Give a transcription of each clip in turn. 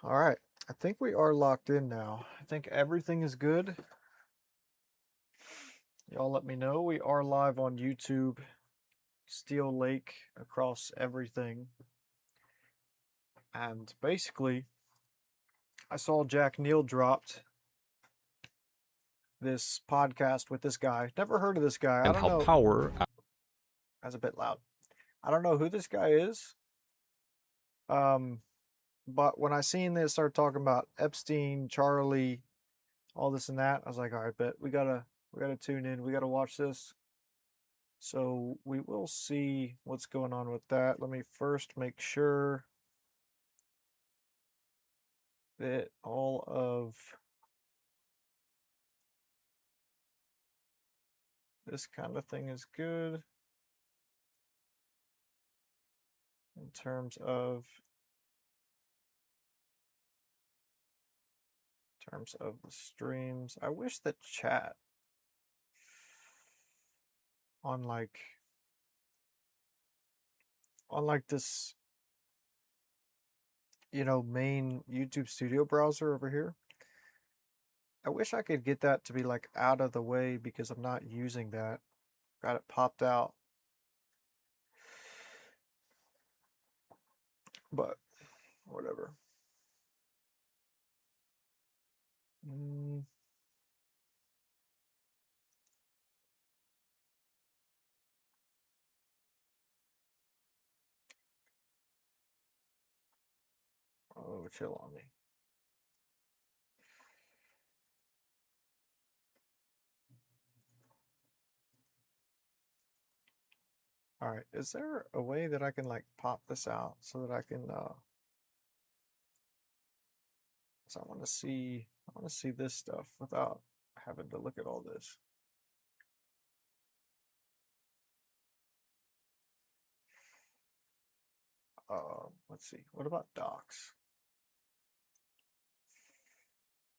All right. I think we are locked in now. I think everything is good. Y'all let me know. We are live on YouTube, Steel Lake, across everything. And basically, I saw Jack Neel dropped this podcast with this guy. Never heard of this guy. I And don't how know. power That's a bit loud. I don't know who this guy is. But when I seen this start talking about Epstein, Charlie, all this and that, I was like, all right, bet we gotta tune in. We gotta watch this. So we will see what's going on with that. Let me first make sure that all of this kind of thing is good in terms of the streams. I wish the chat on like this, main YouTube Studio browser over here. I wish I could get that to be like out of the way because I'm not using that. Got it popped out. But whatever. Oh, chill on me. All right, is there a way that I can like pop this out so that I can so I want to see this stuff without having to look at all this. Let's see. What about docs?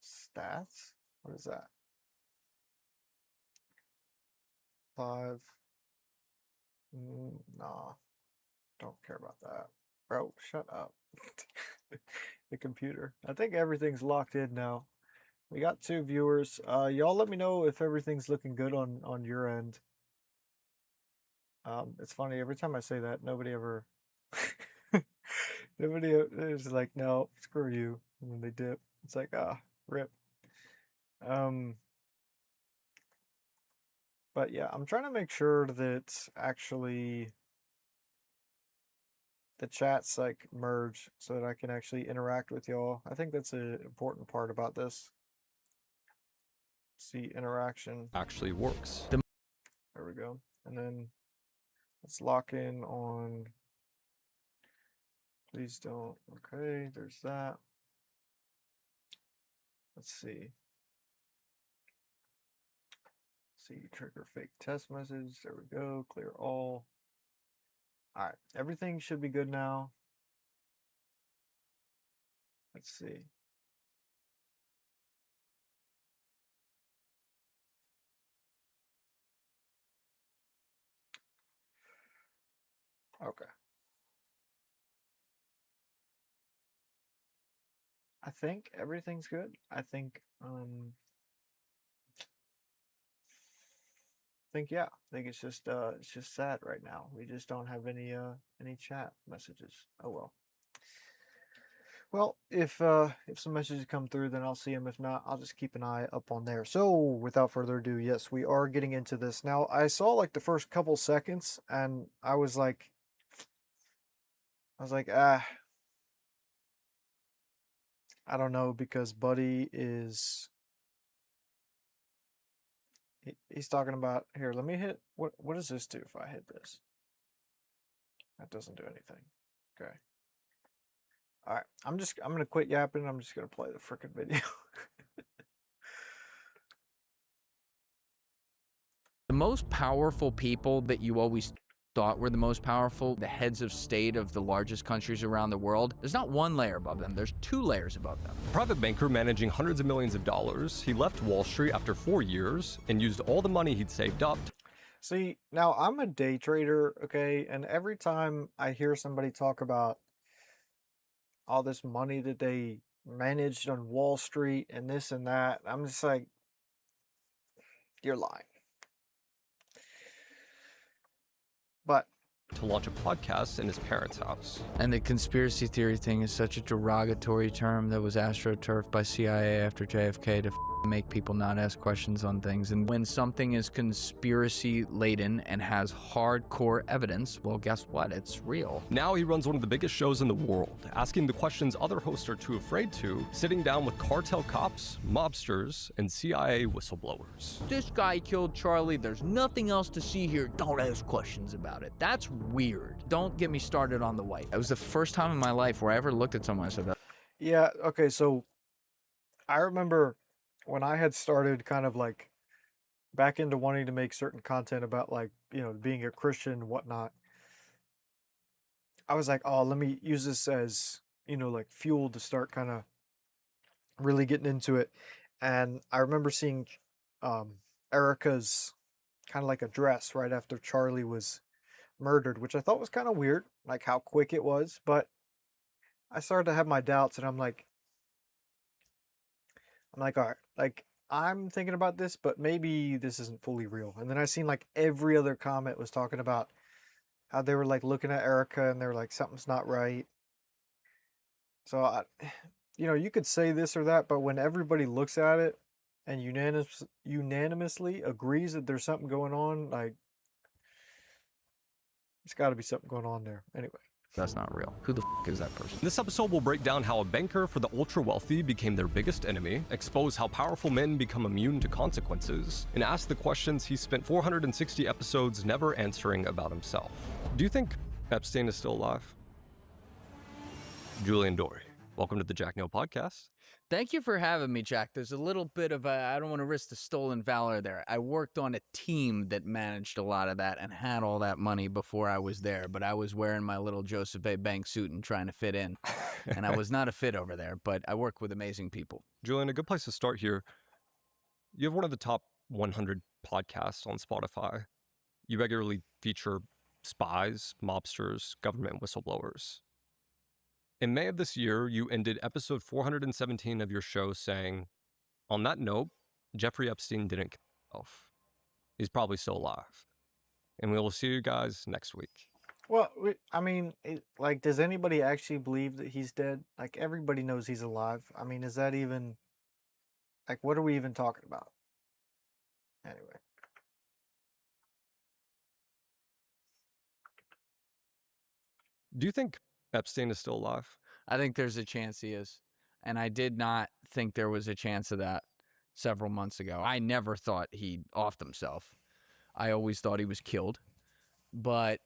Stats? What is that? Live. Nah, don't care about that. Bro, shut up. The computer. I think everything's locked in now. We got 2 viewers. Y'all let me know if everything's looking good on your end. It's funny, every time I say that, nobody ever nobody is like, no, screw you. And then they dip. It's like, rip. But yeah, I'm trying to make sure that actually the chats like merge so that I can actually interact with y'all. I think that's an important part about this. See interaction. actually works. There we go. And then let's lock in on, please don't. Okay, there's that. Let's see. See, trigger fake test message. There we go. Clear all. All right, everything should be good now. Let's see. Okay. I think everything's good. I think yeah, I think it's just sad right now. We just don't have any chat messages. Oh well. Well, if some messages come through, then I'll see them. If not, I'll just keep an eye up on there. So, without further ado, yes, we are getting into this. Now, I saw like the first couple seconds and I was like I don't know, because Buddy is he's talking about, here, let me hit, what does this do if I hit this? That doesn't do anything. Okay. All right, I'm gonna quit yapping. I'm just gonna play the freaking video. The most powerful people that you always thought were the most powerful, the heads of state of the largest countries around the world, there's not one layer above them, there's 2 layers above them. Private banker managing hundreds of millions of dollars. He left Wall Street after 4 years and used all the money he'd saved up. See, now I'm a day trader, okay, and every time I hear somebody talk about all this money that they managed on Wall Street and this and that. I'm just like, you're lying. But to launch a podcast in his parents' house. And the conspiracy theory thing is such a derogatory term that was astroturfed by CIA after JFK to make people not ask questions on things. And when something is conspiracy laden and has hardcore evidence, well, guess what? It's real. Now he runs one of the biggest shows in the world, asking the questions other hosts are too afraid to, sitting down with cartel cops, mobsters, and CIA whistleblowers. This guy killed Charlie. There's nothing else to see here. Don't ask questions about it. That's weird. Don't get me started on the white. It was the first time in my life where I ever looked at someone and said that. yeah, okay, so I remember when I had started kind of like back into wanting to make certain content about like, being a Christian and whatnot, I was like, oh, let me use this as, like fuel to start kind of really getting into it. And I remember seeing Erica's kind of like address right after Charlie was murdered, which I thought was kind of weird, like how quick it was. But I started to have my doubts, and I'm like, all right, like I'm thinking about this, but maybe this isn't fully real. And then I seen like every other comment was talking about how they were like looking at Erica and they were like, something's not right. So you could say this or that, but when everybody looks at it and unanimously agrees that there's something going on, like there's got to be something going on there. Anyway. That's not real. Who the is that person? This episode will break down how a banker for the ultra-wealthy became their biggest enemy, expose how powerful men become immune to consequences, and ask the questions he spent 460 episodes never answering about himself. Do you think Epstein is still alive? Julian Dorey, welcome to the Jack Neel podcast. Thank you for having me, Jack. There's a little bit of I don't want to risk the stolen valor there. I worked on a team that managed a lot of that and had all that money before I was there, but I was wearing my little Joseph A. Bank suit and trying to fit in. And I was not a fit over there, but I work with amazing people. Julian, a good place to start here. You have one of the top 100 podcasts on Spotify. You regularly feature spies, mobsters, government whistleblowers. In May of this year, you ended episode 417 of your show saying, on that note, Jeffrey Epstein didn't kill himself. He's probably still alive. And we will see you guys next week. Well, I mean, does anybody actually believe that he's dead? Like, everybody knows he's alive. I mean, is that even, like, what are we even talking about? Anyway. Do you think Epstein is still alive? I think there's a chance he is. And I did not think there was a chance of that several months ago. I never thought he offed himself. I always thought he was killed. But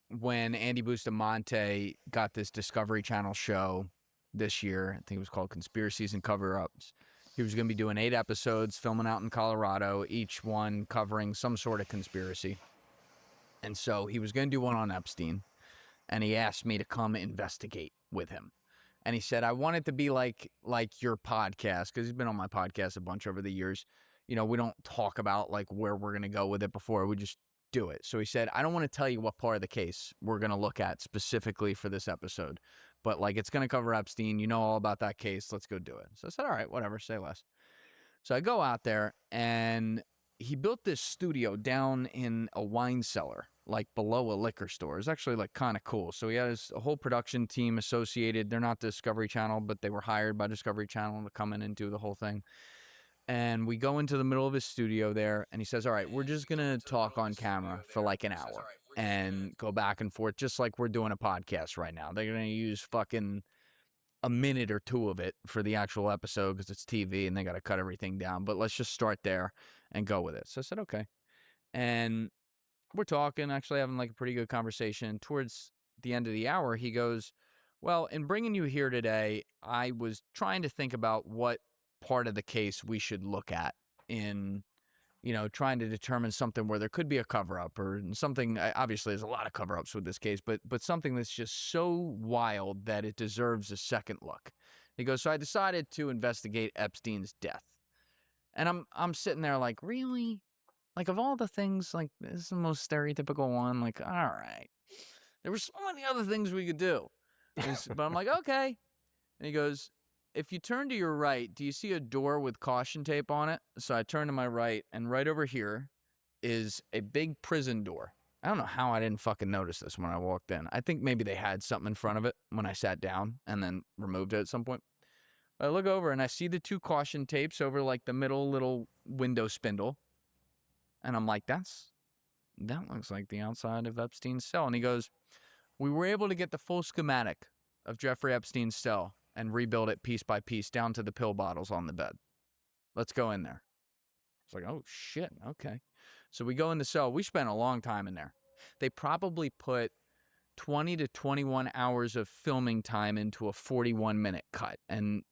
when Andy Bustamante got this Discovery Channel show this year, I think it was called Conspiracies and Cover-Ups, he was going to be doing 8 episodes, filming out in Colorado, each one covering some sort of conspiracy. And so he was going to do one on Epstein. And he asked me to come investigate with him. And he said, I want it to be like your podcast, because he's been on my podcast a bunch over the years. We don't talk about like where we're going to go with it before. We just do it. So he said, I don't want to tell you what part of the case we're going to look at specifically for this episode. But like it's going to cover Epstein. You know all about that case. Let's go do it. So I said, all right, whatever, say less. So I go out there, and he built this studio down in a wine cellar, like below a liquor store. It's actually like kind of cool. So he has a whole production team associated. They're not Discovery Channel, but they were hired by Discovery Channel to come in and do the whole thing. And we go into the middle of his studio there, and he says, all right, we're just going to talk on camera for like an hour and go back and forth, just like we're doing a podcast right now. They're going to use fucking a minute or two of it for the actual episode because it's TV and they got to cut everything down. But let's just start there and go with it. So I said, okay. And we're talking, actually having like a pretty good conversation. Towards the end of the hour, he goes, well, in bringing you here today, I was trying to think about what part of the case we should look at in, trying to determine something where there could be a cover-up or something. Obviously, there's a lot of cover-ups with this case, but something that's just so wild that it deserves a second look. He goes, so I decided to investigate Epstein's death. And I'm sitting there like, really? Like, of all the things, like, this is the most stereotypical one. Like, all right. There were so many other things we could do. But I'm like, okay. And he goes, if you turn to your right, do you see a door with caution tape on it? So I turn to my right, and right over here is a big prison door. I don't know how I didn't fucking notice this when I walked in. I think maybe they had something in front of it when I sat down and then removed it at some point. I look over and I see the 2 caution tapes over like the middle little window spindle. And I'm like, that looks like the outside of Epstein's cell. And he goes, we were able to get the full schematic of Jeffrey Epstein's cell and rebuild it piece by piece down to the pill bottles on the bed. Let's go in there. It's like, oh, shit, okay. So we go in the cell. We spent a long time in there. They probably put 20 to 21 hours of filming time into a 41-minute cut. And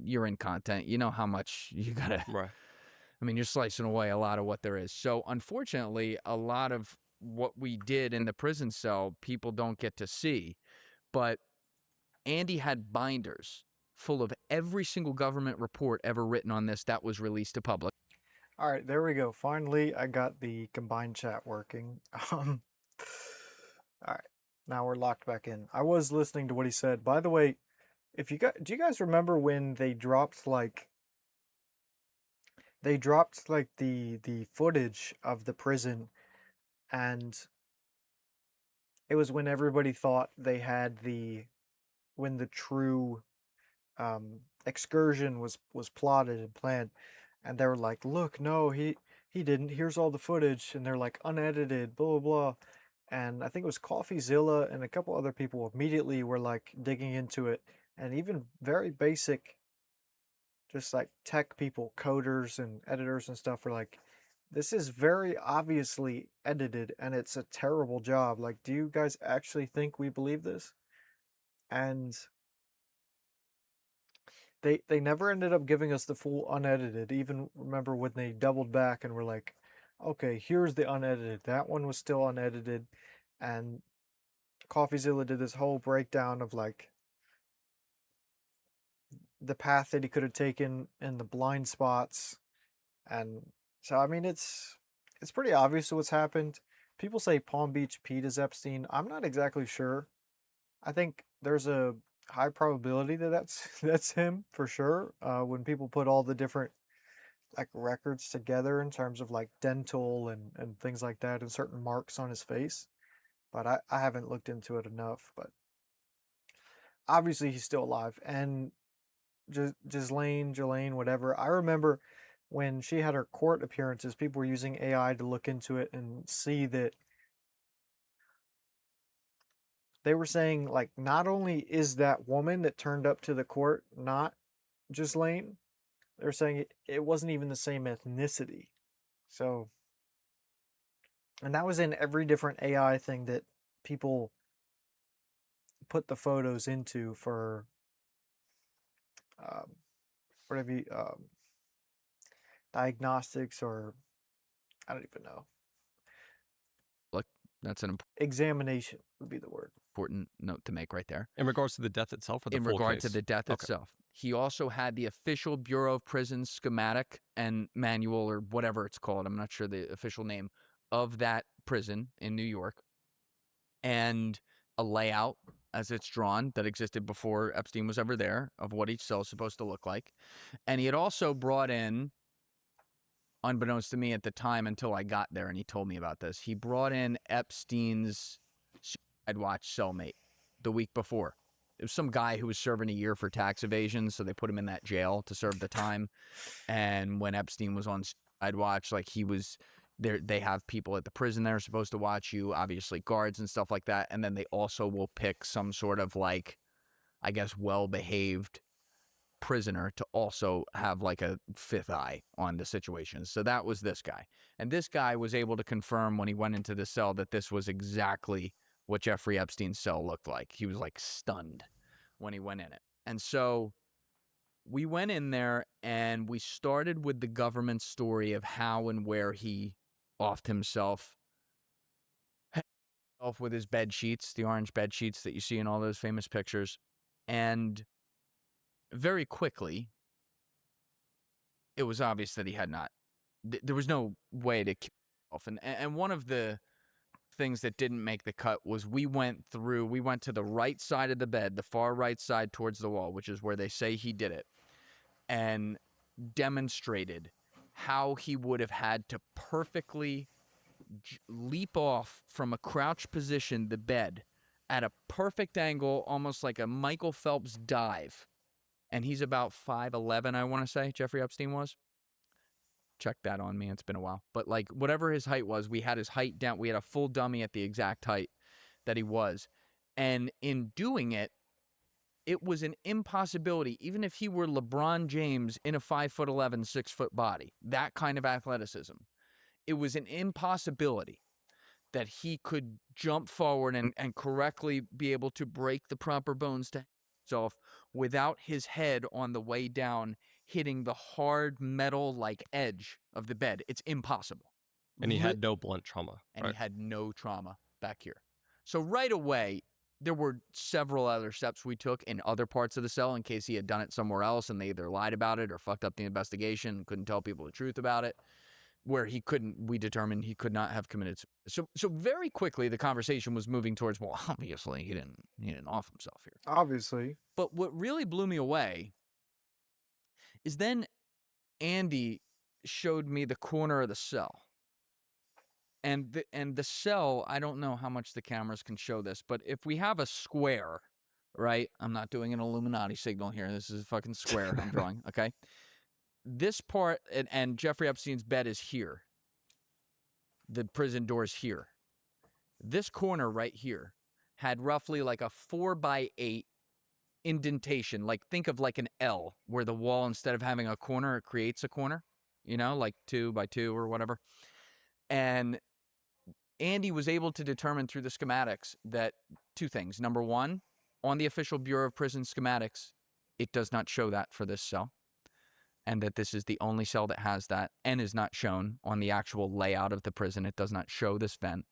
you're in content. You know how much you got to... Right. I mean, you're slicing away a lot of what there is. So, unfortunately, a lot of what we did in the prison cell, people don't get to see. But Andy had binders full of every single government report ever written on this that was released to public. All right, there we go. Finally, I got the combined chat working. All right, now we're locked back in. I was listening to what he said. By the way, do you guys remember when they dropped the footage of the prison, and it was when everybody thought they had when the true excursion was plotted and planned, and they were like, look, no, he didn't, here's all the footage, and they're like unedited, blah blah blah. And I think it was CoffeeZilla and a couple other people immediately were like digging into it, and even very basic, just like tech people, coders and editors and stuff were like, this is very obviously edited and it's a terrible job. Like, do you guys actually think we believe this? And they never ended up giving us the full unedited. Even remember when they doubled back and were like, okay, here's the unedited. That one was still unedited. And CoffeeZilla did this whole breakdown of like the path that he could have taken and the blind spots. And so, I mean, it's pretty obvious what's happened. People say Palm Beach Pete is Epstein. I'm not exactly sure. I think there's a high probability that that's him for sure. When people put all the different like records together in terms of like dental and things like that and certain marks on his face. But I haven't looked into it enough. But obviously he's still alive. And Jelaine, whatever. I remember when she had her court appearances, people were using AI to look into it and see that they were saying, like, not only is that woman that turned up to the court not Ghislaine, they're saying it wasn't even the same ethnicity. So, and that was in every different AI thing that people put the photos into for whatever diagnostics, or I don't even know. Look, that's an Examination would be the word. important note to make right there. In regards to the death itself or the In full regard to case? the death Okay. itself. He also had the official Bureau of Prisons schematic and manual, or whatever it's called. I'm not sure the official name of that prison in New York, and a layout as it's drawn that existed before Epstein was ever there of what each cell is supposed to look like. And he had also brought in, unbeknownst to me at the time until I got there and he told me about this, he brought in Epstein's suicide watch cellmate the week before. It was some guy who was serving a year for tax evasion, so they put him in that jail to serve the time. And when Epstein was on suicide watch, like, he was there, they have people at the prison that are supposed to watch you, obviously guards and stuff like that. And then they also will pick some sort of, like, I guess, well-behaved prisoner to also have like a fifth eye on the situation. So that was this guy. And this guy was able to confirm when he went into the cell that this was exactly what Jeffrey Epstein's cell looked like. He was like stunned when he went in it. And so we went in there and we started with the government story of how and where he offed himself with his bed sheets, the orange bed sheets that you see in all those famous pictures. And very quickly, it was obvious that he had not. There was no way to kill himself. And one of the things that didn't make the cut was we went to the right side of the bed, the far right side towards the wall, which is where they say he did it, and demonstrated how he would have had to perfectly leap off from a crouch position, the bed, at a perfect angle, almost like a Michael Phelps dive. And he's about 5'11", I want to say, Jeffrey Epstein was. Check that on me. It's been a while. But like whatever his height was, we had his height down. We had a full dummy at the exact height that he was. And in doing it, it was an impossibility, even if he were LeBron James in a 5'11", 6-foot body, that kind of athleticism. It was an impossibility that he could jump forward and correctly be able to break the proper bones to himself without his head on the way down hitting the hard metal-like edge of the bed. It's impossible. And he had no blunt trauma. And right? he had no trauma back here. So right away, there were several other steps we took in other parts of the cell in case he had done it somewhere else and they either lied about it or fucked up the investigation and couldn't tell people the truth about it, where we determined he could not have committed. So very quickly, the conversation was moving towards, well, obviously he didn't off himself here. Obviously. But what really blew me away is then Andy showed me the corner of the cell. And the cell, I don't know how much the cameras can show this, but if we have a square, right? I'm not doing an Illuminati signal here. This is a fucking square I'm drawing, okay? This part, and Jeffrey Epstein's bed is here. The prison door's here. This corner right here had roughly like a 4x8 indentation. Like think of like an L where the wall, instead of having a corner, it creates a corner, like 2x2 or whatever. And Andy was able to determine through the schematics that two things. Number one, on the official Bureau of Prison schematics, it does not show that for this cell. And that this is the only cell that has that and is not shown on the actual layout of the prison. It does not show this vent.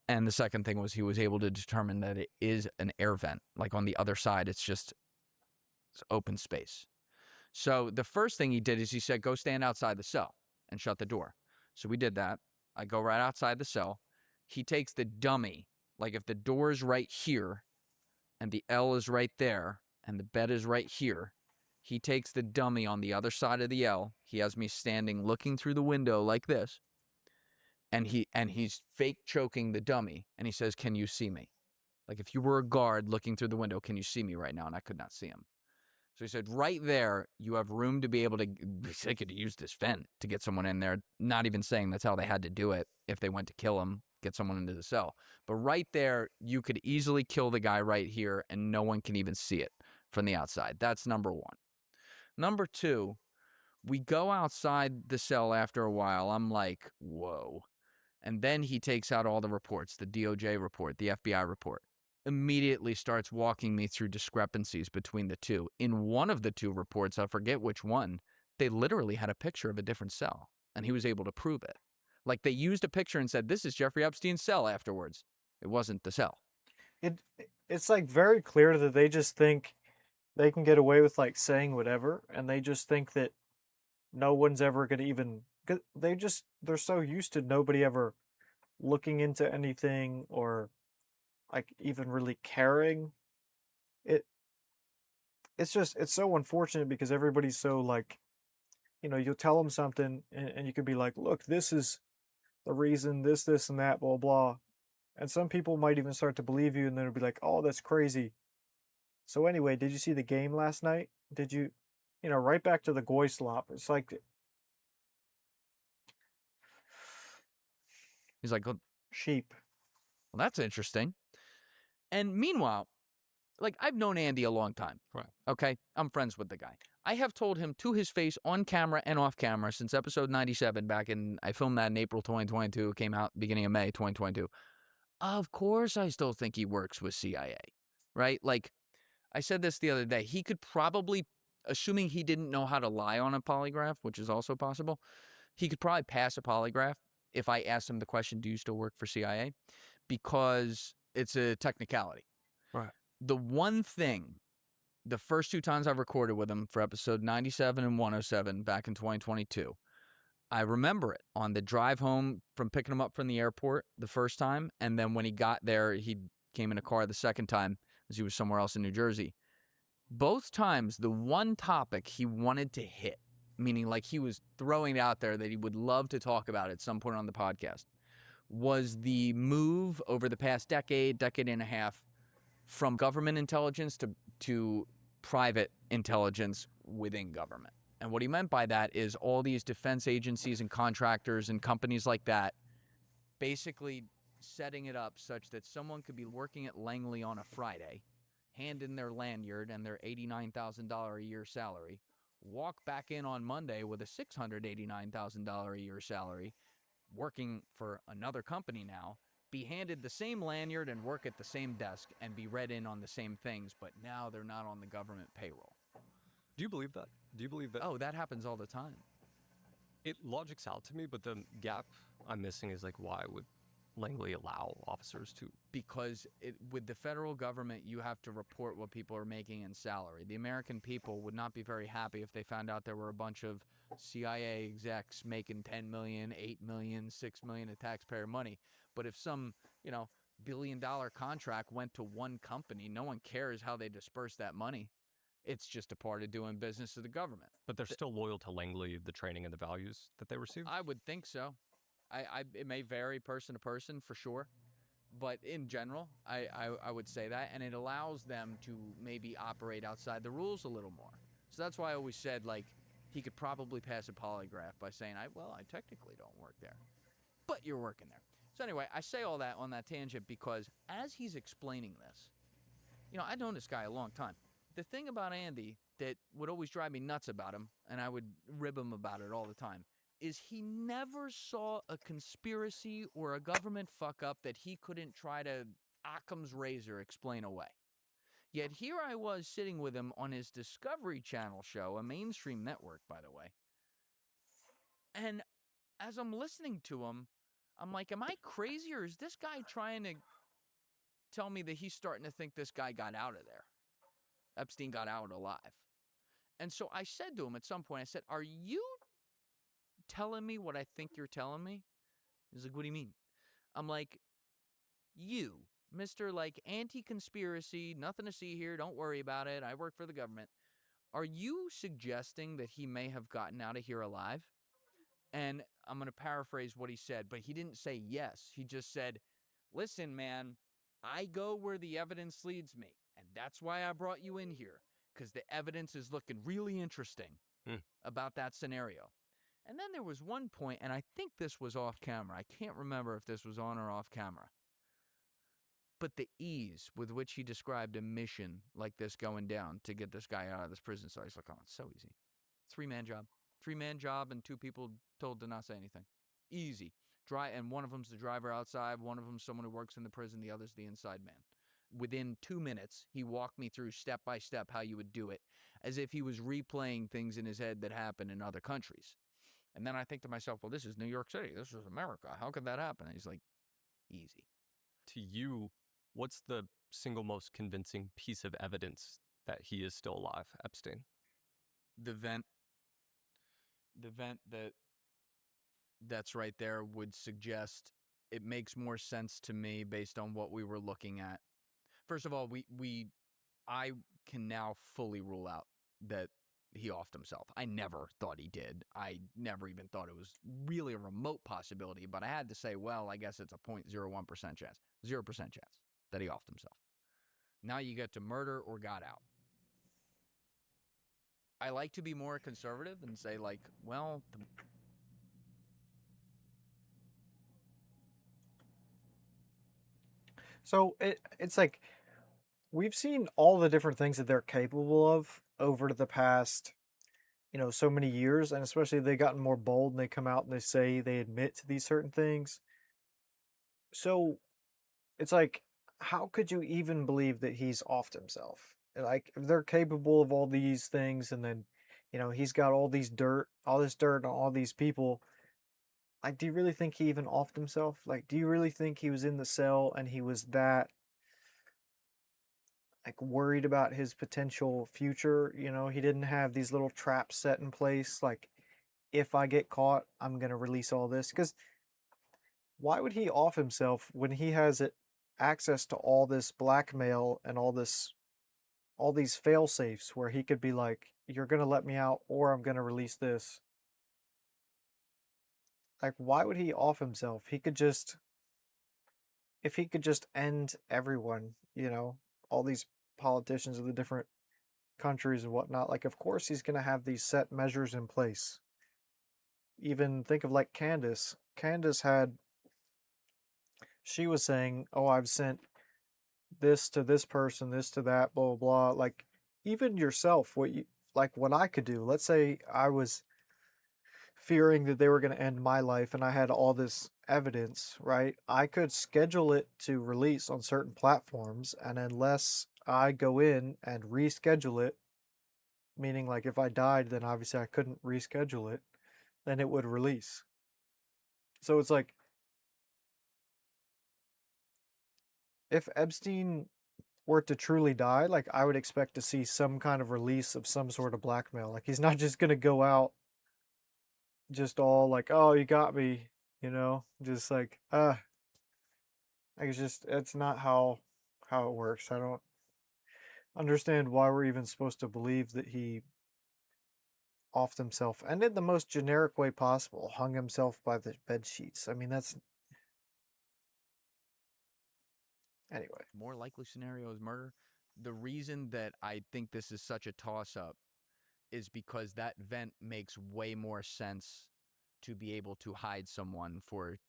And the second thing was he was able to determine that it is an air vent. Like on the other side, it's open space. So the first thing he did is he said, go stand outside the cell and shut the door. So we did that. I go right outside the cell. He takes the dummy, like if the door is right here and the L is right there and the bed is right here, he takes the dummy on the other side of the L. He has me standing looking through the window like this. And he's fake choking the dummy. And he says, can you see me? Like if you were a guard looking through the window, can you see me right now? And I could not see him. So he said, right there, you have room to be able to, they could use this vent to get someone in there. Not even saying that's how they had to do it if they went to kill him, get someone into the cell. But right there, you could easily kill the guy right here and no one can even see it from the outside. That's number one. Number two, we go outside the cell after a while. I'm like, whoa. And then he takes out all the reports, the DOJ report, the FBI report. Immediately starts walking me through discrepancies between the two. In one of the two reports, I forget which one, they literally had a picture of a different cell. And he was able to prove it. Like they used a picture and said, this is Jeffrey Epstein's cell afterwards. It wasn't the cell. It's like very clear that they just think they can get away with like saying whatever. And they just think that no one's ever going to even... They're so used to nobody ever looking into anything or like even really caring. It's so unfortunate because everybody's so like, you'll tell them something and you could be like, look, this is the reason, this and that, blah, blah. And some people might even start to believe you and then it'll be like, oh, that's crazy. So anyway, did you see the game last night? Did you, right back to the goy slop. It's like, He's like, well, sheep. Well, that's interesting. And meanwhile, like I've known Andy a long time. Right. Okay. I'm friends with the guy. I have told him to his face on camera and off camera since episode 97 I filmed that in April 2022. It came out beginning of May 2022. Of course, I still think he works with CIA. Right? Like I said this the other day. He could probably, assuming he didn't know how to lie on a polygraph, which is also possible, he could probably pass a polygraph if I asked him the question, do you still work for CIA? Because it's a technicality. Right. The one thing, the first two times I've recorded with him for episode 97 and 107 back in 2022, I remember it on the drive home from picking him up from the airport the first time. And then when he got there, he came in a car the second time as he was somewhere else in New Jersey. Both times, the one topic he wanted to hit, meaning like he was throwing it out there that he would love to talk about at some point on the podcast, was the move over the past decade and a half from government intelligence to private intelligence within government. And what he meant by that is all these defense agencies and contractors and companies like that basically setting it up such that someone could be working at Langley on a Friday, hand in their lanyard and their $89,000 a year salary, walk back in on Monday with a $689,000 a year salary, working for another company now, be handed the same lanyard and work at the same desk and be read in on the same things, but now they're not on the government payroll. Do you believe that? Do you believe that? Oh, that happens all the time. It logics out to me, but the gap I'm missing is like, why would Langley allow officers to? Because with the federal government, you have to report what people are making in salary. The American people would not be very happy if they found out there were a bunch of CIA execs making $10 million, $8 million, $6 million of taxpayer money. But if some, billion-dollar contract went to one company, no one cares how they disperse that money. It's just a part of doing business with the government. But they're still loyal to Langley, the training and the values that they receive? I would think so. It may vary person to person for sure. But in general, I would say that. And it allows them to maybe operate outside the rules a little more. So that's why I always said, like, he could probably pass a polygraph by saying, I technically don't work there. But you're working there. So anyway, I say all that on that tangent because as he's explaining this, I've known this guy a long time. The thing about Andy that would always drive me nuts about him, and I would rib him about it all the time, is he never saw a conspiracy or a government fuck-up that he couldn't try to Occam's razor explain away. Yet here I was sitting with him on his Discovery Channel show, a mainstream network, by the way. And as I'm listening to him, I'm like, am I crazy or is this guy trying to tell me that he's starting to think this guy got out of there? Epstein got out alive. And so I said to him at some point, I said, are you telling me what I think you're telling me? He's like, what do you mean? I'm like, you, Mr. like anti-conspiracy, nothing to see here, don't worry about it, I work for the government. Are you suggesting that he may have gotten out of here alive? And I'm going to paraphrase what he said, but he didn't say yes. He just said, listen, man, I go where the evidence leads me. And that's why I brought you in here, because the evidence is looking really interesting about that scenario. And then there was one point, and I think this was off camera. I can't remember if this was on or off camera. But the ease with which he described a mission like this going down to get this guy out of this prison. So he's like, oh, it's so easy. Three-man job. Three-man job and two people told to not say anything. Easy. And one of them's the driver outside. One of them's someone who works in the prison. The other's the inside man. Within 2 minutes, he walked me through step by step how you would do it, as if he was replaying things in his head that happened in other countries. And then I think to myself, well, this is New York City. This is America. How could that happen? And he's like, easy. To you, what's the single most convincing piece of evidence that he is still alive, Epstein? The vent that's right there would suggest it makes more sense to me based on what we were looking at. First of all, I can now fully rule out that he offed himself. I never thought he did. I never even thought it was really a remote possibility, but I had to say, well, I guess it's a 0.01% chance, 0% chance that he offed himself. Now you get to murder or got out. I like to be more conservative and say, like, well, So it's like we've seen all the different things that they're capable of over the past, so many years, and especially they've gotten more bold and they come out and they say they admit to these certain things. So it's like, how could you even believe that he's offed himself? Like, if they're capable of all these things, and then, he's got all this dirt on all these people. Like, do you really think he even offed himself? Like, do you really think he was in the cell and he was that, like, worried about his potential future? He didn't have these little traps set in place. Like, if I get caught, I'm going to release all this. Because why would he off himself when he has access to all this blackmail and all these fail safes where he could be like, you're going to let me out or I'm going to release this? Like, why would he off himself? If he could just end everyone, all these politicians of the different countries and whatnot, like, of course he's going to have these set measures in place. Even think of like Candace. She was saying, oh, I've sent this to this person, this to that, blah, blah, blah. Like, even yourself, what I could do, let's say I was fearing that they were going to end my life and I had all this evidence, right? I could schedule it to release on certain platforms, and unless I go in and reschedule it, meaning like if I died, then obviously I couldn't reschedule it, then it would release. So it's like, if Epstein were to truly die, like, I would expect to see some kind of release of some sort of blackmail. Like, he's not just going to go out just all like, oh, you got me, just like, like, it's not how it works. I don't understand why we're even supposed to believe that he offed himself and in the most generic way possible, hung himself by the bed sheets. I mean, that's anyway. More likely scenario is murder. The reason that I think this is such a toss-up is because that vent makes way more sense to be able to hide someone for,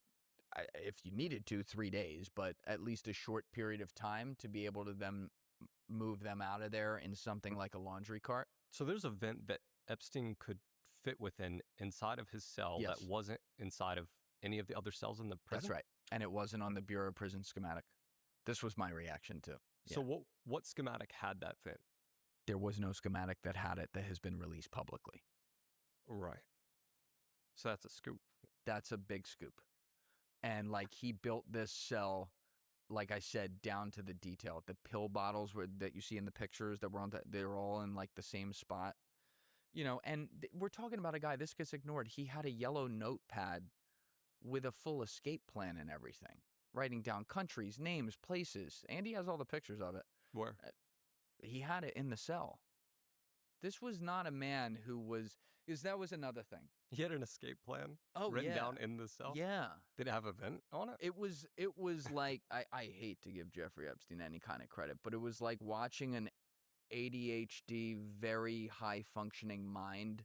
if you needed to, 3 days, but at least a short period of time to be able to then move them out of there in something like a laundry cart. So there's a vent that Epstein could fit within inside of his cell Yes. that wasn't inside of any of the other cells in the prison? That's right. And it wasn't on the Bureau of Prison schematic. This was my reaction too. So what schematic had that vent? There was no schematic that had it that has been released publicly. Right. So that's a scoop. That's a big scoop. And like, he built this cell, like I said, down to the detail. The pill bottles that you see in the pictures that were on they're all in like the same spot. And we're talking about a guy, this gets ignored. He had a yellow notepad with a full escape plan and everything, writing down countries, names, places. Andy has all the pictures of it. Where? He had it in the cell. This was not a man who was, because that was another thing. He had an escape plan Oh, written yeah. down in the cell? Yeah. Did it have a vent on it? It was like, I hate to give Jeffrey Epstein any kind of credit, but it was like watching an ADHD, very high functioning mind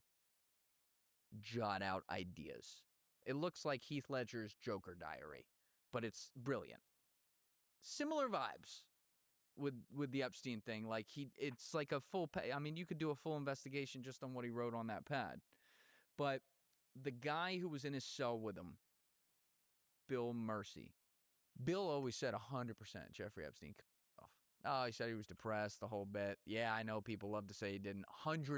jot out ideas. It looks like Heath Ledger's Joker diary, but it's brilliant. Similar vibes with the Epstein thing. Like, it's like a full I mean, you could do a full investigation just on what he wrote on that pad. But the guy who was in his cell with him, Bill Mercy. Bill always said 100% Jeffrey Epstein off. Oh, he said he was depressed, the whole bit. Yeah, I know people love to say he didn't. 100